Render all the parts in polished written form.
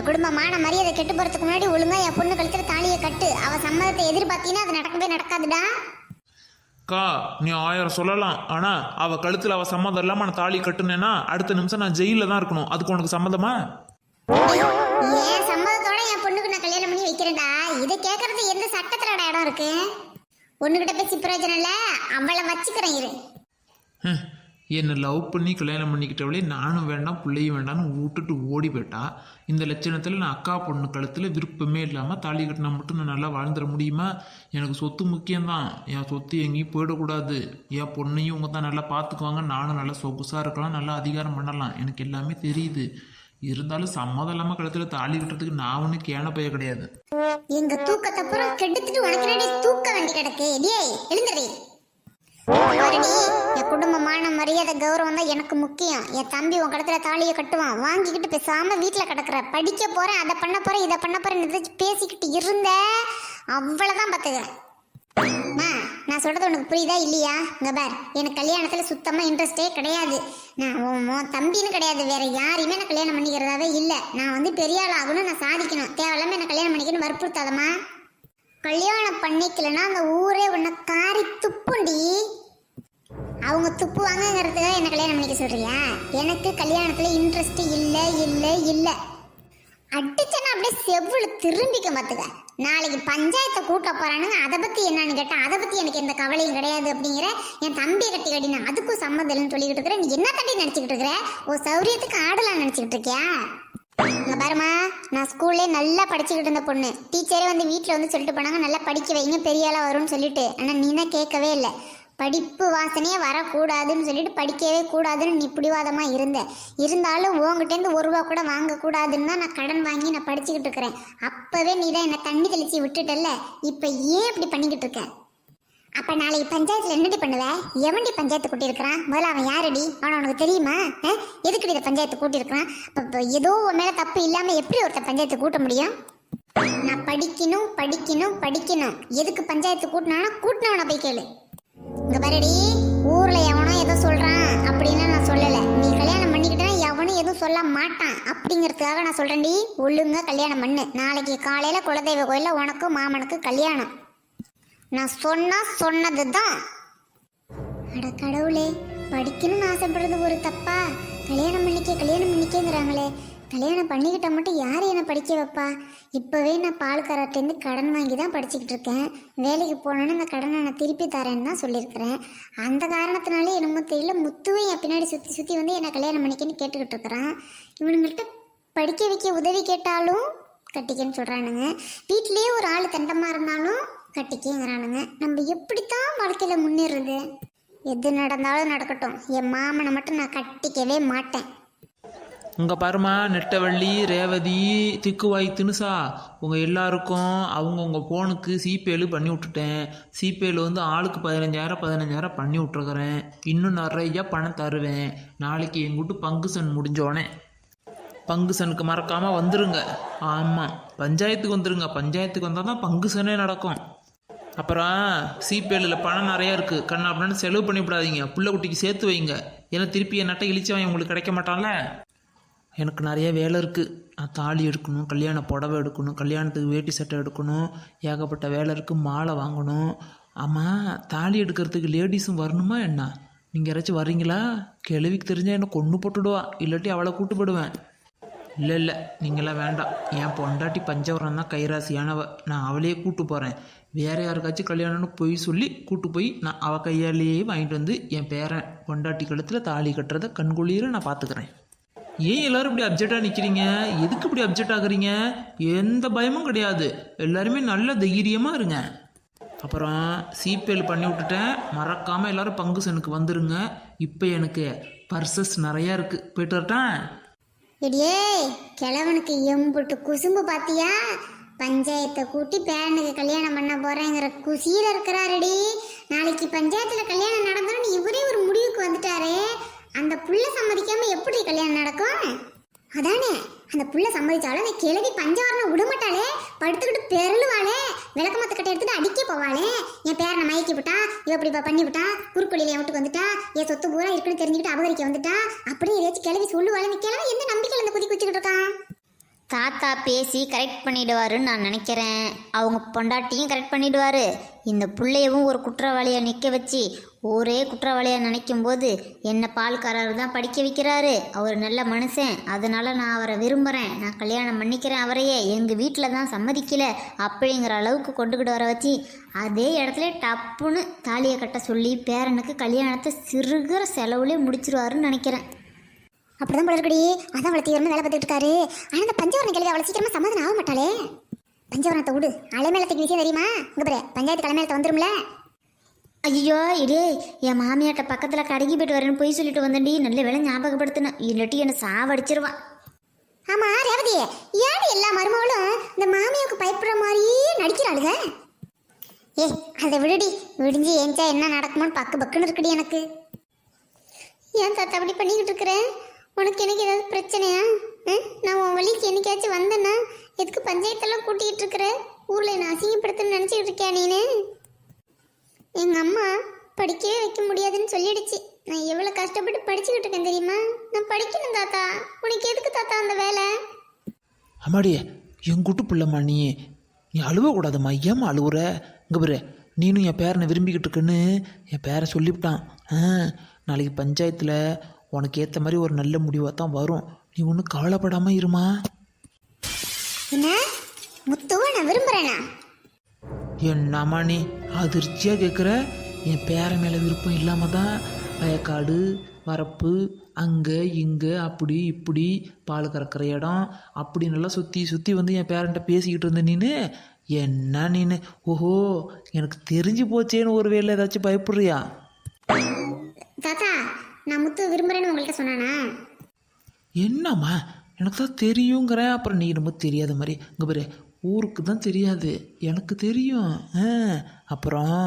குடும்பமான மரியாதை கெட்டு போறதுக்கு முன்னாடி ஒழுங்கா என் பொண்ணு கழுத்துல தாலியை கட்டு. அவ சம்மதத்தை எதிர்பார்த்தீங்கன்னா அது நடக்கவே நடக்காதுடா. அக்கா நீ 1000 சொல்லலாம், ஆனா அவ கழுத்துல அவ சம்மதம் இல்லாம நான் தாலி கட்டுனேன்னா அடுத்த நிமிஷம் நான் ஜெயில தான் இருக்கணும். அதுக்கு உனக்கு சம்மதமா? ஏன் சம்மதத்தோட என் பொண்ணுக்கு நான் கல்யாணம் பண்ணி வைக்கிறேன்டா. இதை கேட்கறது எந்த சட்டத்துல இடம் இருக்கு? பொண்ணுகிட்ட பேசி பிரயோஜனம் இல்ல, அவளை வச்சுக்கிறேன் இரு. என்னை லவ் பண்ணி கல்யாணம் பண்ணிக்கிட்டவளே நானும் வேண்டாம் பிள்ளையும் வேண்டாம்னு விட்டுட்டு ஓடி போயிட்டா. இந்த லட்சணத்தில் நான் அக்கா பொண்ணு கழுத்தில் விருப்பமே இல்லாமல் தாலி கட்டினா மட்டும் நான் நல்லா வாழ்ந்துட முடியுமா? எனக்கு சொத்து முக்கியம்தான். என் சொத்து எங்கேயும் போயிடக்கூடாது. என் பொண்ணையும் உங்க தான் நல்லா பார்த்துக்குவாங்க. நானும் நல்லா சொகுசாக இருக்கலாம், நல்லா அதிகாரம் பண்ணலாம். எனக்கு எல்லாமே தெரியுது. இருந்தாலும் சம்மதம் இல்லாமல் கழுத்தில் தாலி கட்டுறதுக்கு நான் ஒன்றும் கேன பைய கிடையாது. எங்க தூக்கத்தை அப்புறம் கெடுத்துட்டு உனக்கு தூக்க வேண்டி கிடக்கு. எழுந்துறே. என் குடும்பமான மரியாதை கௌரவம் தான் எனக்கு முக்கியம். என் தம்பி உன் கடத்துல தாலியை கட்டுவான். வாங்கிக்கிட்டு பேசாம வீட்டுல கிடக்குற. படிக்க போறேன், அதை பண்ண போறேன், இதை பண்ண போறேன் பேசிக்கிட்டு இருந்த அவ்வளவுதான் பாத்துக்கிறேன். நான் சொல்றது உனக்கு புரியுதா இல்லையா? இங்க பார், எனக்கு கல்யாணத்துல சுத்தமா இன்ட்ரெஸ்டே கிடையாது. நான் உன் தம்பின்னு கிடையாது, வேற யாரையுமே நான் கல்யாணம் பண்ணிக்கிறதாவே இல்லை. நான் பெரிய ஆள் ஆகணும், நான் சாதிக்கணும். தேவையில்லாம என்ன கல்யாணம் பண்ணிக்கணும் வற்புறுத்தாதமா. கல்யாணம் பண்ணிக்கலன்னா அந்த ஊரே உன்னை காரி துப்புண்டி. அவங்க துப்பு வாங்கங்கிறதுக்காக என்ன கல்யாணம் பண்ணிக்க சொல்றியா? எனக்கு கல்யாணத்துல இன்ட்ரெஸ்ட் இல்லை இல்லை இல்லை. அடிச்சனா அப்படியே செவ்வுல திரும்பிக்க மாத்துக்க. நாளைக்கு பஞ்சாயத்தை கூட்ட போறானுங்க. அதை பத்தி என்னன்னு கேட்டா அதை பத்தி எனக்கு எந்த கவலையும் கிடையாது அப்படிங்கிற. என் தம்பியை கட்டி கட்டினா அதுக்கும் சம்மதம் இல்லைன்னு சொல்லிக்கிட்டு இருக்கிற. நீ என்ன தட்டி நினைச்சுக்கிட்டு இருக்கிற? ஒரு சௌரியத்துக்கு ஆடலாம் நினைச்சுக்கிட்டு இருக்கியா? இங்க பாருமா, நான் ஸ்கூல்லே நல்லா படிச்சுக்கிட்டு இருந்த பொண்ணு. டீச்சரே வீட்டில் சொல்லிட்டு போனாங்க, நல்லா படிக்க வைங்க, பெரிய ஆளா வரும்னு சொல்லிட்டு. ஆனால் நீ தான் கேட்கவே இல்லை. படிப்பு வாசனையே வரக்கூடாதுன்னு சொல்லிட்டு படிக்கவே கூடாதுன்னு நீ பிடிவாதமாக இருந்த. இருந்தாலும் உங்ககிட்டேருந்து 1 ரூபா கூட வாங்கக்கூடாதுன்னு தான் நான் கடன் வாங்கி நான் படிச்சுக்கிட்டு இருக்கிறேன். அப்போவே நீ தான் என்னை தண்ணி தெளிச்சு விட்டுட்டல்ல. இப்போ ஏன் இப்படி பண்ணிக்கிட்டு இருக்க? அப்போ நாளைக்கு பஞ்சாயத்தில் என்னடி பண்ணுவ? எவன்டி பஞ்சாயத்து கூட்டியிருக்கிறான்? முதல்ல அவன் யாரடி? அவனை உனக்கு தெரியுமா? எதுக்கடி இதை பஞ்சாயத்து கூட்டியிருக்கிறான்? இப்போ ஏதோ உன் மேலே தப்பு இல்லாமல் எப்படி ஒருத்தர் பஞ்சாயத்து கூட்ட முடியும்? நான் படிக்கணும் படிக்கணும் படிக்கணும். எதுக்கு பஞ்சாயத்து கூட்டினானா கூட்டினவனை போய் கேளு. இங்க பாருடி, ஊர்ல எவனோ ஏதோ சொல்றான் அப்படின்னு நான் சொல்லல. நீ கல்யாணம் பண்ணிக்கிட்டா எவனும் எதுவும் சொல்ல மாட்டான் அப்படிங்கிறதுக்காக நான் சொல்றேன்டி. ஒழுங்கா கல்யாணம் பண்ணு. நாளைக்கு காலையில குலதெய்வ கோயில்ல உனக்கும் மாமனுக்கு கல்யாணம். நான் சொன்னதுதான். அட கடவுளே, படிக்கணும்னு ஆசைப்படுறது ஒரு தப்பா? கல்யாணம் பண்ணிக்கங்கிறாங்களே. கல்யாணம் பண்ணிக்கிட்ட மட்டும் யார் என்னை படிக்க வைப்பா? இப்போவே நான் பால்காரர்கிட்டேருந்து கடன் வாங்கி தான் படிச்சுக்கிட்டு இருக்கேன். வேலைக்கு போனோன்னு அந்த கடனை நான் திருப்பி தரேன்னு தான் சொல்லியிருக்கிறேன். அந்த காரணத்தினாலே என்னமோ தெரியல, முத்துவே என் பின்னாடி சுற்றி என்னை கல்யாணம் பண்ணிக்கன்னு கேட்டுக்கிட்டு இருக்கிறான். இவனுங்கள்ட்ட படிக்க வைக்க உதவி கேட்டாலும் கட்டிக்கன்னு சொல்கிறானுங்க. வீட்லேயே ஒரு ஆள் தண்டமாக இருந்தாலும் கட்டிக்கங்கிறானுங்க. நம்ம எப்படித்தான் வாழ்க்கையில் முன்னேறுது? எது நடந்தாலும் நடக்கட்டும், என் மாமனை மட்டும் நான் கட்டிக்கவே மாட்டேன். இங்கே பாருமா, நெட்டவள்ளி, ரேவதி, திக்குவாய், தினுசா, உங்கள் எல்லாருக்கும் அவங்கவுங்க ஃபோனுக்கு சிபேலு பண்ணி விட்டுட்டேன். சிபேலு ஆளுக்கு 15,000 பண்ணி விட்ருக்குறேன். இன்னும் நிறையா பணம் தருவேன். நாளைக்கு எங்கிட்ட பங்குசன் முடிஞ்சோடனே பங்குசனுக்கு மறக்காமல் வந்துடுங்க. ஆமாம், பஞ்சாயத்துக்கு வந்துடுங்க. பஞ்சாயத்துக்கு வந்தால் தான் பங்குசனே நடக்கும். அப்புறம் சிபேலில் பணம் நிறையா இருக்குது. கண்ணா அப்படின்னு செலவு பண்ணிவிடாதீங்க. புள்ள குட்டிக்கு சேர்த்து வைங்க. ஏன்னா திருப்பி என் நட்டை இழிச்சவன் உங்களுக்கு கிடைக்க மாட்டான்ல. எனக்கு நிறைய வேலை இருக்குது. நான் தாலி எடுக்கணும், கல்யாண புடவை எடுக்கணும், கல்யாணத்துக்கு வேட்டி சட்டை எடுக்கணும், ஏகப்பட்ட வேலை இருக்குது. மாலை வாங்கணும். ஆமாம், தாலி எடுக்கிறதுக்கு லேடிஸும் வரணுமா என்ன? நீங்கள் யாராச்சும் வரீங்களா? கிழவிக்கு தெரிஞ்சால் என்னை கொன்று போட்டுடுவா, இல்லாட்டி அவளை கூட்டு போடுவேன். இல்லை நீங்களாம் வேண்டாம். என் பொண்டாட்டி பஞ்சவரம் தான் கைராசியானவ. நான் அவளையே கூட்டு போகிறேன். வேறு யாருக்காச்சும் கல்யாணம்னு போய் சொல்லி கூட்டு போய் நான் அவள் கையாலேயே வாங்கிட்டு என் பேரன் பொண்டாட்டி கழுத்தில் தாலி கட்டுறதை கண்குளிர நான் பார்த்துக்கிறேன். ஏன் எல்லாரும் இப்படி அப்செட்டாக நிற்கிறீங்க? எதுக்கு இப்படி அப்செட் ஆகுறீங்க? எந்த பயமும் கிடையாது. எல்லாருமே நல்ல தைரியமாக இருங்க. அப்புறம் சிபேல் பண்ணி விட்டுட்டேன். மறக்காமல் எல்லோரும் பங்குசனுக்கு வந்துடுங்க. இப்போ எனக்கு பர்சஸ் நிறையா இருக்குது. போய்ட்டு வரட்டேன். இடியே கிழவனுக்கு எம்புட்டு குசும்பு பாத்தியா? பஞ்சாயத்தை கூட்டி பேரனுக்கு கல்யாணம் பண்ண போறேங்கிற குசியில இருக்கிறாருடி. நாளைக்கு பஞ்சாயத்துல கல்யாணம் நடந்தோன்னு இவரே ஒரு முடிவுக்கு வந்துட்டாரு. அந்த புள்ள சம்மதிக்காம எப்படி கல்யாணம் நடக்கும்? அதானே, அந்த புள்ள சம்மதிச்சாலும் அந்த கிழவி பஞ்சவரணம் விடமாட்டாளே. படுத்துக்கிட்டு பெருளுவாளே. விளக்கமத்த கட்டை எடுத்துட்டு அடிக்க போவாளே. என் பேரனை மயக்கி விட்டா, இவ இப்படி பண்ணி விட்டா, குறுக்கொழியில என் வீட்டுக்கு வந்துட்டா, என் சொத்து பூரா இருக்குன்னு தெரிஞ்சுக்கிட்டு அபகரிக்க வந்துட்டா அப்படின்னு ஏதாச்சும் கிழவி சொல்லுவாள். இந்த கிழவி எந்த நம்பிக்கையில் அந்த குதி குச்சிக்கிட்டு இருக்கான்? தாத்தா பேசி கரெக்ட் பண்ணிடுவாருன்னு நான் நினைக்கிறேன். அவங்க பொண்டாட்டியும் கரெக்ட் பண்ணிடுவாரு. இந்த பிள்ளையவும் ஒரு குற்றவாளியை நிற்க வச்சு ஒரே குற்றவாளியாக நினைக்கும் போது என்ன பால்காரர் தான் படிக்க வைக்கிறாரு. அவர் நல்ல மனுஷன், அதனால நான் அவரை விரும்புகிறேன், நான் கல்யாணம் பண்ணிக்கிறேன் அவரையே, எங்கள் வீட்டில் தான் சம்மதிக்கலை அப்படிங்கிற அளவுக்கு கொண்டுக்கிட்டு வர வச்சு அதே இடத்துல டப்புன்னு தாலியை கட்ட சொல்லி பேரனுக்கு கல்யாணத்தை சிறுகிற செலவுலேயே முடிச்சிருவாருன்னு நினைக்கிறேன். அப்படிதான் போல இருக்கடி. அதான் அவளை தீவிரமாக வேலை பார்த்துட்டு இருக்காரு. ஆனால் அந்த பஞ்சவரண கேள்வி அவளை சீக்கிரமாக சமாதானம் ஆக மாட்டாளே. பஞ்சவரணத்தை விடு, அலைமேலத்துக்கு விஷயம் தெரியுமா? இங்கே பாரு, பஞ்சாயத்து தலைமையிலத்தை வந்துரும்ல. ஐயோ இடே, என் மாமியாட்ட பக்கத்தில் கடைக்கு போய்ட்டு வரேன்னு போய் சொல்லிட்டு வந்தேன்டி. நல்ல வேலை ஞாபகப்படுத்தினேன், இல்லாட்டி என்னை சாவடிச்சிருவான். ஆமாம் ரேவதி, ஏன் எல்லா மருமகளும் இந்த மாமியாவுக்கு பயப்படுற மாதிரியே நடிக்கிறாளுங்க? அதை விடுடி, விடிஞ்சு ஏஞ்சா என்ன நடக்குமோன்னு பக்கு பக்குன்னு இருக்குடி எனக்கு. ஏன் தாத்தா அப்படி பண்ணிக்கிட்டு இருக்கிறேன்? உனக்கு எனக்கு ஏதாவது பிரச்சனையா? நான் உன் வழிக்கு என்னைக்காச்சும் வந்தேன்னா எதுக்கு பஞ்சாயத்தெல்லாம் கூட்டிகிட்டு இருக்கிற? ஊரில் என்ன அசிங்கப்படுத்துன்னு நினச்சிக்கிட்டு இருக்கியா நீனு? எங்கள் அம்மா படிக்கவே வைக்க முடியாதுன்னு சொல்லிடுச்சு. நான் எவ்வளோ கஷ்டப்பட்டு படிச்சுக்கிட்டு இருக்கேன் தெரியுமா? நான் படிக்கணும் தாத்தா. உனக்கு எதுக்கு தாத்தா அந்த வேலை? அம்மாடியே, என் கூட்டு பிள்ளைம்மா நீ அழுவக்கூடாதும்மா. ஏம்மா அழுவுற? இங்கே பாரு, நீனும் என் பேரனை விரும்பிக்கிட்டு இருக்குன்னு என் பேரை சொல்லிவிட்டான். நாளைக்கு பஞ்சாயத்தில் உனக்கு ஏற்ற மாதிரி ஒரு நல்ல முடிவாக தான் வரும். நீ ஒன்றும் கவலைப்படாமல் இருமா. என்ன முத்துவ நான் விரும்புகிறேனா? என்னம்மா நீ அதிர்ச்சியாக கேட்குற? என் பேர மேலே விருப்பம் இல்லாமல் தான் வயக்காடு வரப்பு அங்கே இங்கே அப்படி இப்படி பால் கறக்கிற இடம் அப்படி நல்லா சுற்றி சுற்றி வந்து என் பேரன்ட்ட பேசிக்கிட்டு இருந்த நீனு. என்ன நீனு? ஓஹோ, எனக்கு தெரிஞ்சு போச்சேன்னு ஒரு வேளை ஏதாச்சும் பயப்படுறியா? தாத்தா, நான் முத்து விரும்புகிறேன்னு உங்கள்கிட்ட சொன்னானா? என்னம்மா, எனக்கு தான் தெரியுங்கிறேன், அப்புறம் நீ ரொம்ப தெரியாத மாதிரி. இங்கே பாரு, ஊருக்கு தான் தெரியாது, எனக்கு தெரியும். அப்புறம்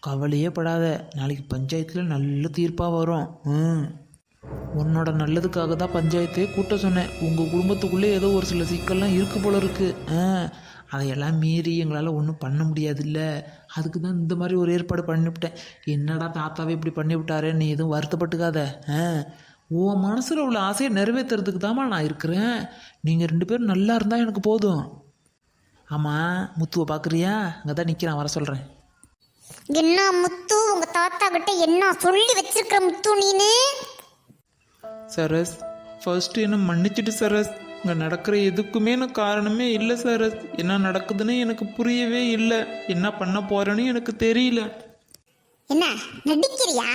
கவலையே படாத, நாளைக்கு பஞ்சாயத்தில் நல்ல தீர்ப்பாக வரும். உன்னோட நல்லதுக்காக தான் பஞ்சாயத்தே கூட்ட சொன்னேன். உங்கள் குடும்பத்துக்குள்ளே ஏதோ ஒரு சில சிக்கல்லாம் இருக்கு போல இருக்கு. அதையெல்லாம் மீறி எங்களால் ஒன்றும் பண்ண முடியாதுல்ல. அதுக்கு தான் இந்த மாதிரி ஒரு ஏற்பாடு பண்ணிவிட்டேன். என்னடா தாத்தாவே இப்படி பண்ணிவிட்டாரே, நீ எதுவும் வருத்தப்பட்டுக்காத. உன் மனசில் உள்ள ஆசையை நிறைவேற்றுறதுக்கு தாம்மா நான் இருக்கிறேன். நீங்கள் 2 பேரும் நல்லா இருந்தால் எனக்கு போதும். ஆமாம், முத்துவை பார்க்குறியா? அங்கே தான் நிற்கிறான், வர சொல்கிறேன். என்ன முத்து, உங்கள் தாத்தா கிட்ட என்ன சொல்லி வச்சிருக்கிற முத்து நீனு? சரஸ், ஃபர்ஸ்ட்டு என்ன மன்னிச்சிட்டு சரஸ். இங்கே நடக்கிற எதுக்குமே நான் காரணமே இல்லை சரஸ். என்ன நடக்குதுன்னு எனக்கு புரியவே இல்லை. என்ன பண்ண போகிறேன்னு எனக்கு தெரியல. என்ன நடிக்கிறியா?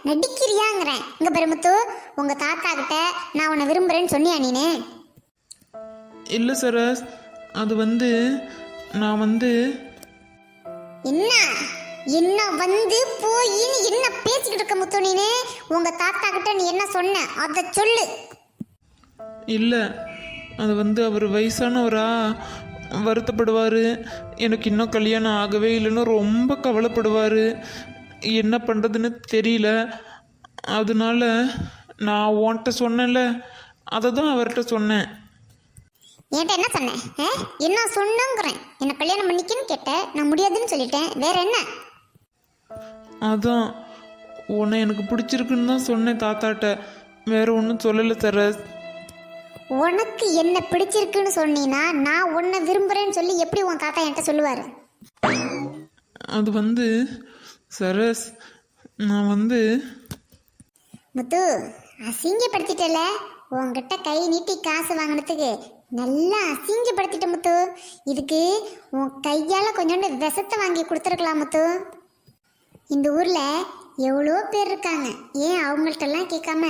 நடிக்கிறியாங்கிறேன். இங்கே பாரு முத்து, உங்கள் தாத்தா கிட்ட நான் உன்னை விரும்புகிறேன்னு சொன்னியா நீனு? இல்லை சரஸ், அது நான் என்ன என்ன வந்து போயின்னு என்ன பேசிக்கிட்டு இருக்க முத்து நீனு? உங்கள் தாத்தா கிட்ட நீ என்ன சொன்ன அதை சொல்லு. இல்லை, அது அவர் வயசானவரா, வருத்தப்படுவார். எனக்கு இன்னும் கல்யாணம் ஆகவே இல்லைன்னு ரொம்ப கவலைப்படுவார். என்ன பண்ணுறதுன்னு தெரியல. அதனால நான் உன்கிட்ட சொன்னேன்ல, அதை தான் அவர்கிட்ட சொன்னேன். என்கிட்ட என்ன சொன்னேன்? என்ன சொன்னங்கிறேன். என்ன கல்யாணம் பண்ணிக்கன்னு கேட்டேன், நான் முடியாதுன்னு சொல்லிட்டேன். வேற என்ன? அதான் உன்னை எனக்கு பிடிச்சிருக்குன்னு தான் சொன்னேன் தாத்தாட்ட. வேற ஒன்றும் சொல்லலை சரஸ். உனக்கு என்ன பிடிச்சிருக்குன்னு சொன்னீன்னா நான் உன்னை விரும்புகிறேன்னு சொல்லி எப்படி உன் தாத்தா என்கிட்ட சொல்லுவார்? அது சரஸ், நான் முத்து அசிங்கப்படுத்திட்டல. உங்ககிட்ட கை நீட்டி காசு வாங்கினதுக்கு நல்லா அசிங்கப்படுத்திட்ட முத்து. இதுக்கு உன் கையால் கொஞ்சோண்டு விஷத்தை வாங்கி கொடுத்துருக்கலாம் முத்து. இந்த ஊரில் எவ்வளோ பேர் இருக்காங்க. ஏன் அவங்கள்ட்டெல்லாம் கேட்காம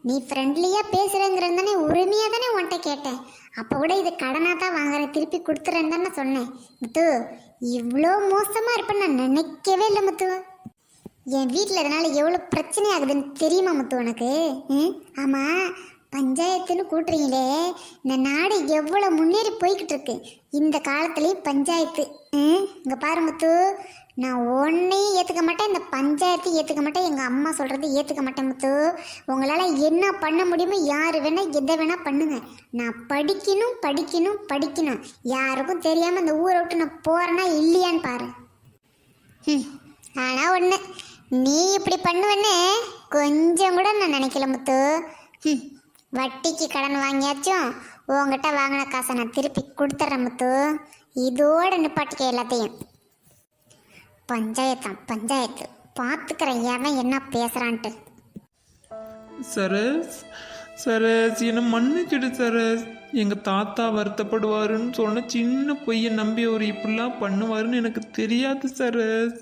நீ ஃப்ரெண்ட்லியாக பேசுகிறேங்கிறது தானே, உரிமையாக தானே உன்கிட்ட கேட்டேன். அப்போ கூட இது கடனாக தான் வாங்குறேன், திருப்பி கொடுத்துறேன்னு தானே சொன்னேன். முத்து, இவ்வளோ மோசமாக இருப்பேன்னு நான் நினைக்கவே இல்லை முத்து. என் வீட்டில் இதனால் எவ்வளோ பிரச்சனை ஆகுதுன்னு தெரியுமா முத்து உனக்கு? ஆமாம், பஞ்சாயத்துன்னு கூட்டுறீங்களே, இந்த நாடு எவ்வளோ முன்னேறி போய்கிட்டு இருக்கு. இந்த காலத்துலேயும் பஞ்சாயத்து. இங்கே பாரு முத்து, நான் ஒன்றையும் ஏற்றுக்க மாட்டேன், இந்த பஞ்சாயத்தையும் ஏற்றுக்க மாட்டேன், எங்கள் அம்மா சொல்கிறது ஏற்றுக்க மாட்டேன் முத்து. உங்களால் என்ன பண்ண முடியுமோ யார் வேணால் எதை வேணால் பண்ணுங்க. நான் படிக்கணும் படிக்கணும் படிக்கணும். யாருக்கும் தெரியாமல் இந்த ஊரை விட்டு நான் போகிறேன்னா இல்லையான்னு பாரு. ஆனால் ஒன்று, நீ இப்படி பண்ணுவேன்னு கொஞ்சம் கூட நான் நினைக்கல முத்து. வட்டிக்கு கடன் வாங்கியாச்சும் உங்ககிட்ட வாங்கின காசை நான் திருப்பி கொடுத்துட்றேன் முத்து. இதோட நிப்பாட்டிக்க எல்லாத்தையும். பஞ்சாயத்தான் பஞ்சாயத்து. பார்த்துக்கிறேன் எவன் என்ன பேசுகிறான்ட்டு. சரஸ் சரஸ் என்னை மன்னிச்சிடு சரஸ். எங்கள் தாத்தா வருத்தப்படுவாருன்னு சொன்ன சின்ன பொய்யை நம்பி அவர் இப்படிலாம் பண்ணுவாருன்னு எனக்கு தெரியாது சரஸ்.